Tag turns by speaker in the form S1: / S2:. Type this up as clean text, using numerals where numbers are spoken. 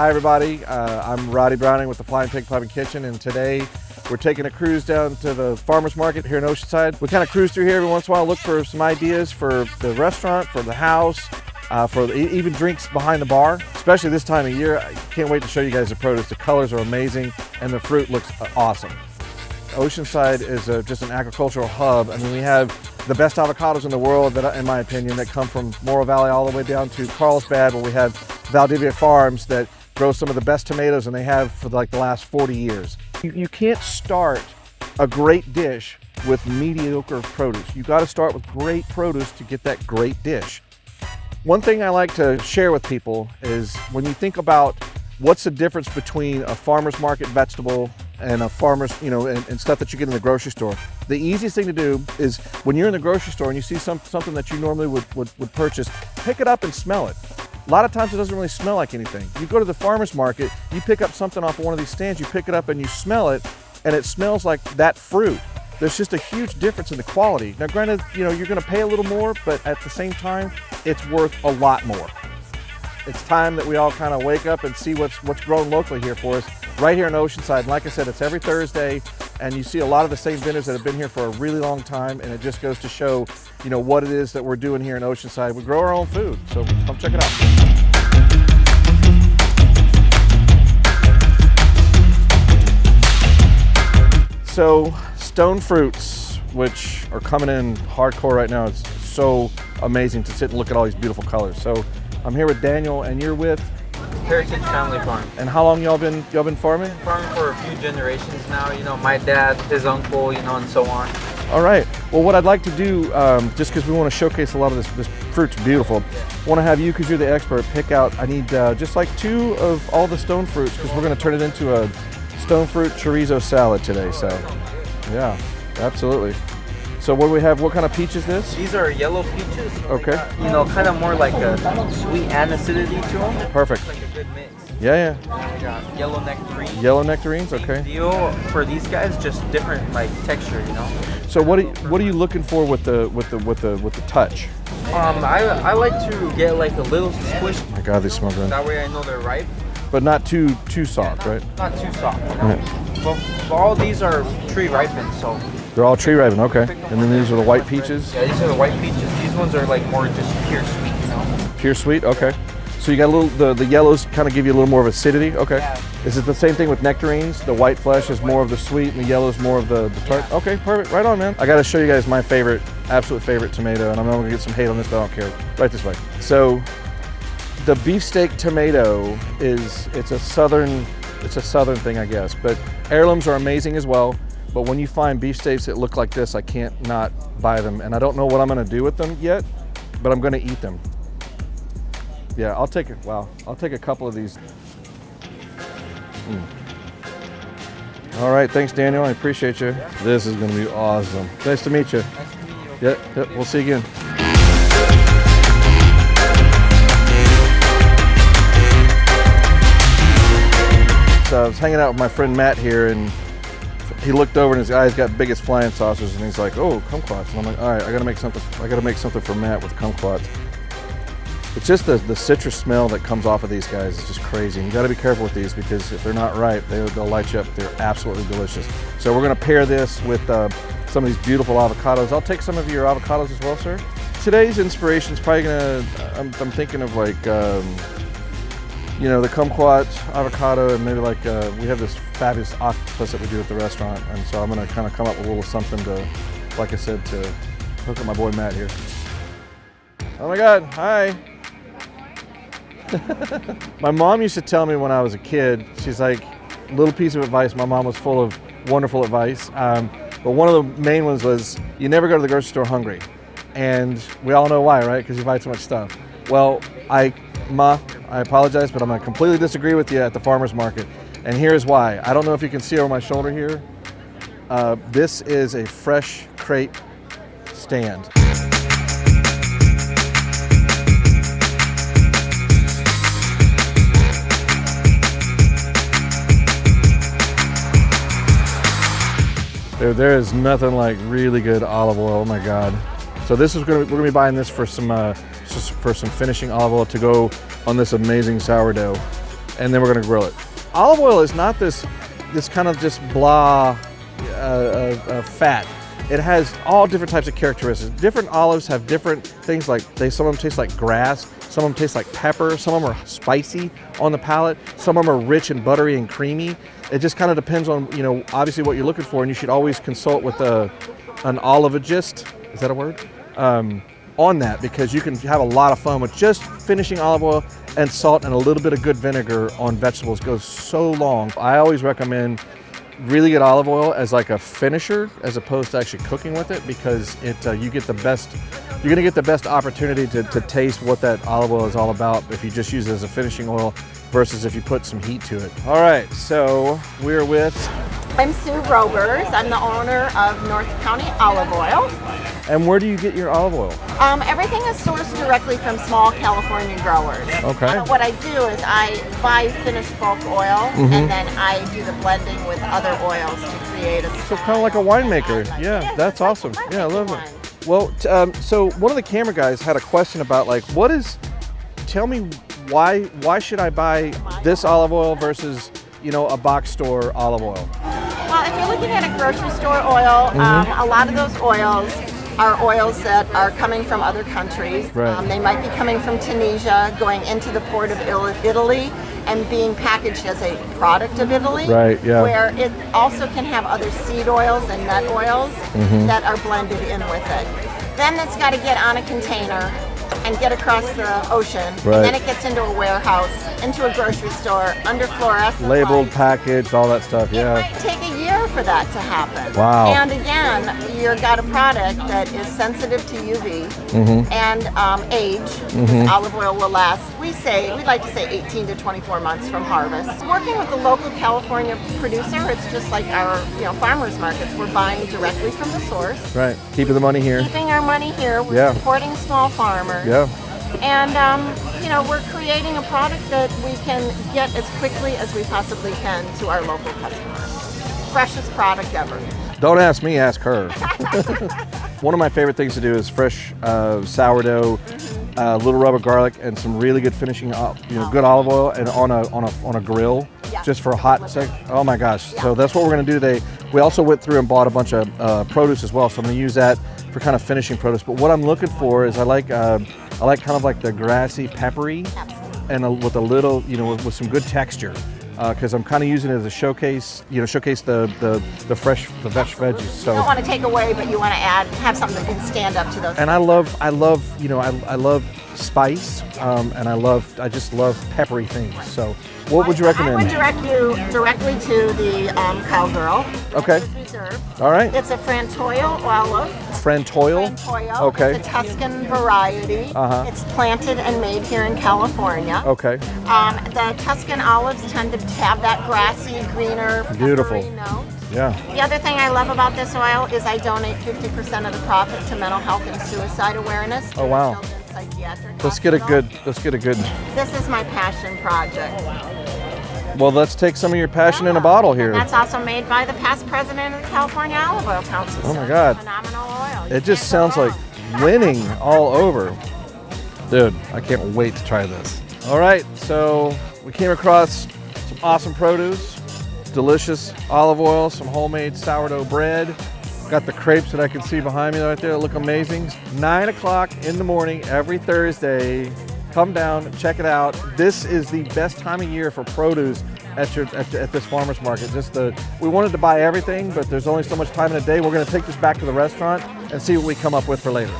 S1: Hi everybody, I'm Roddy Browning with the Flying Pig Pub and Kitchen, and today we're taking a cruise down to the farmers market here in Oceanside. We kind of cruise through here every once in a while, look for some ideas for the restaurant, for the house, for even drinks behind the bar. Especially this time of year, I can't wait to show you guys the produce. The colors are amazing and the fruit looks awesome. Oceanside is just an agricultural hub. I mean, we have the best avocados in the world, that, in my opinion, that come from Morro Valley all the way down to Carlsbad, where we have Valdivia Farms that grow some of the best tomatoes, and they have for like the last 40 years. You can't start a great dish with mediocre produce. You got to start with great produce to get that great dish. One thing I like to share with people is when you think about what's the difference between a farmer's market vegetable and a farmer's, and stuff that you get in the grocery store. The easiest thing to do is when you're in the grocery store and you see something that you normally would purchase, pick it up and smell it. A lot of times it doesn't really smell like anything. You go to the farmer's market, you pick up something off of one of these stands, you pick it up and you smell it, and it smells like that fruit. There's just a huge difference in the quality. Now granted, you're gonna pay a little more, but at the same time, it's worth a lot more. It's time that we all kind of wake up and see what's grown locally here for us, right here in Oceanside. And like I said, it's every Thursday, and you see a lot of the same vendors that have been here for a really long time, and it just goes to show, what it is that we're doing here in Oceanside. We grow our own food, so come check it out. So, stone fruits, which are coming in hardcore right now. It's so amazing to sit and look at all these beautiful colors. So, I'm here with Daniel, and you're with
S2: Heritage Family Farm.
S1: And how long y'all been farming?
S2: Farming for a few generations now. My dad, his uncle, and so on.
S1: All right. Well, what I'd like to do, just because we want to showcase a lot of this fruit's beautiful, I want to have you, because you're the expert, pick out. I need just like 2 of all the stone fruits, because we're going to turn it into a stone fruit chorizo salad today. So, yeah, absolutely. So what do we have? What kind of peach is this?
S2: These are yellow peaches.
S1: Okay.
S2: Kind of more like a sweet and acidity to them.
S1: Perfect.
S2: It's like a good mix.
S1: Yeah.
S2: And we got yellow nectarines.
S1: Yellow nectarines. Okay.
S2: Deal for these guys, just different texture,
S1: So what are you looking for with the touch?
S2: I like to get like a little squish.
S1: Oh my God, they smell good.
S2: That way I know they're ripe.
S1: But not too soft, right?
S2: Not too soft.
S1: Right.
S2: But all these are tree ripened, so.
S1: They're all tree ripened, okay. And then these are the white peaches?
S2: Yeah, these are the white peaches. These ones are like more just pure sweet,
S1: Pure sweet, okay. So you got a little, the yellows kind of give you a little more of acidity, okay.
S2: Yeah.
S1: Is it the same thing with nectarines? The white flesh is more of the sweet and the yellow is more of the tart? Yeah. Okay, perfect, right on, man. I gotta show you guys my absolute favorite tomato, and I'm gonna get some hate on this, but I don't care. Right this way. So, the beefsteak tomato it's a southern thing, I guess, but heirlooms are amazing as well. But when you find beefsteaks that look like this, I can't not buy them. And I don't know what I'm gonna do with them yet, but I'm gonna eat them. Yeah, I'll take a couple of these. All right, thanks Daniel, I appreciate you. Yeah. This is gonna be awesome. Nice to meet you.
S2: Nice to meet you.
S1: Yep, we'll see you again. So I was hanging out with my friend Matt here, and he looked over and his eyes got big as flying saucers, and he's like, "Oh, kumquats." And I'm like, "All right, I gotta make something for Matt with kumquats." It's just the citrus smell that comes off of these guys is just crazy. And you gotta be careful with these, because if they're not ripe, they'll light you up. They're absolutely delicious. So we're gonna pair this with some of these beautiful avocados. I'll take some of your avocados as well, sir. Today's inspiration is probably I'm thinking of like, the kumquat, avocado, and maybe like we have this fabulous octopus that we do at the restaurant, and so I'm gonna kind of come up with a little something to, like I said, to hook up my boy Matt here. Oh my God, hi. My mom used to tell me when I was a kid, she's like, little piece of advice. My mom was full of wonderful advice, but one of the main ones was, you never go to the grocery store hungry. And we all know why, right? Because you buy too much stuff. Well, Ma, I apologize, but I'm gonna completely disagree with you at the farmer's market. And here's why. I don't know if you can see over my shoulder here. This is a fresh crate stand. There is nothing like really good olive oil. Oh my God. So this is we're gonna be buying this for some finishing olive oil to go on this amazing sourdough. and then we're gonna grill it. Olive oil is not this kind of just blah fat. It has all different types of characteristics. Different olives have different things, like some of them taste like grass, some of them taste like pepper, some of them are spicy on the palate, some of them are rich and buttery and creamy. It just kind of depends on, you know, obviously what you're looking for, and you should always consult with an olivologist, is that a word? On that, because you can have a lot of fun with just finishing olive oil and salt and a little bit of good vinegar on vegetables. Goes so long. I always recommend really good olive oil as like a finisher as opposed to actually cooking with it, because you get the best, you're gonna get the best opportunity to taste what that olive oil is all about if you just use it as a finishing oil versus if you put some heat to it. All right, so we're with...
S3: I'm Sue Robers. I'm the owner of North County Olive Oil.
S1: And where do you get your olive oil?
S3: Everything is sourced directly from small California growers.
S1: Okay.
S3: What I do is I buy finished bulk oil, and then I do the blending with other oils to create a...
S1: So kind of like a winemaker. Yeah, that's awesome. Yeah, I love it. Well, so one of the camera guys had a question about, like, tell me why should I buy this olive oil versus, you know, a box store olive oil?
S3: Well, if you're looking at a grocery store oil, a lot of those oils are oils that are coming from other countries.
S1: Right.
S3: They might be coming from Tunisia, going into the port of Italy, and being packaged as a product of Italy.
S1: Right, yeah.
S3: Where it also can have other seed oils and nut oils that are blended in with it. Then it's got to get on a container and get across the ocean,
S1: Right.
S3: and then it gets into a warehouse, into a grocery store, under fluorescent
S1: Labeled,
S3: lights.
S1: packaged, all that stuff,
S3: It
S1: yeah.
S3: might take a year for that to happen.
S1: Wow.
S3: And again, you've got a product that is sensitive to UV and age. Because olive oil will last, we'd like to say 18 to 24 months from harvest. Working with the local California producer, it's just like our farmers markets. We're buying directly from the source.
S1: Right, keeping the money here.
S3: Keeping our money here. We're
S1: Yeah.
S3: supporting small farmers.
S1: Yeah.
S3: And we're creating a product that we can get as quickly as we possibly can to our local customers. Freshest product ever.
S1: Don't ask me, ask her. One of my favorite things to do is fresh sourdough, little rub of garlic, and some really good finishing, good olive oil, and on a grill,
S3: Yeah.
S1: just for a hot sec. Oh my gosh! So that's what we're gonna do today. We also went through and bought a bunch of produce as well, so I'm gonna use that for kind of finishing produce. But what I'm looking for is I like kind of like the grassy, peppery, and with a little, with some good texture. Because I'm kind of using it as a showcase, showcase the fresh, the fresh veggies. So
S3: You don't want to take away, but you want to have something that can stand up to those.
S1: and I love spice, and I just love peppery things. So what would you recommend?
S3: I would direct you directly to the Cowgirl.
S1: Okay.
S3: Reserve.
S1: All right.
S3: It's a Frantoio olive.
S1: Frantoil.
S3: Frantoio.
S1: Okay.
S3: It's a Tuscan variety.
S1: Uh-huh.
S3: It's planted and made here in California.
S1: Okay.
S3: The Tuscan olives tend to have that grassy, greener,
S1: Beautiful.
S3: peppery note.
S1: Yeah.
S3: The other thing I love about this oil is I donate 50% of the profit to mental health and suicide awareness.
S1: Oh, wow.
S3: Children's Psychiatric
S1: Let's get a
S3: Hospital.
S1: good.
S3: This is my passion project.
S1: Well, let's take some of your passion in a bottle here.
S3: That's also made by the past president of the California Olive Oil Council.
S1: Oh my God.
S3: Phenomenal oil. You
S1: It just
S3: can't
S1: sounds
S3: go
S1: like
S3: wrong.
S1: winning all over. Dude, I can't wait to try this. All right, so we came across some awesome produce, delicious olive oil, some homemade sourdough bread. Got the crepes that I can see behind me right there that look amazing. 9 o'clock in the morning every Thursday. Come down, check it out. This is the best time of year for produce at this farmer's market. We wanted to buy everything, but there's only so much time in a day. We're gonna take this back to the restaurant and see what we come up with for later.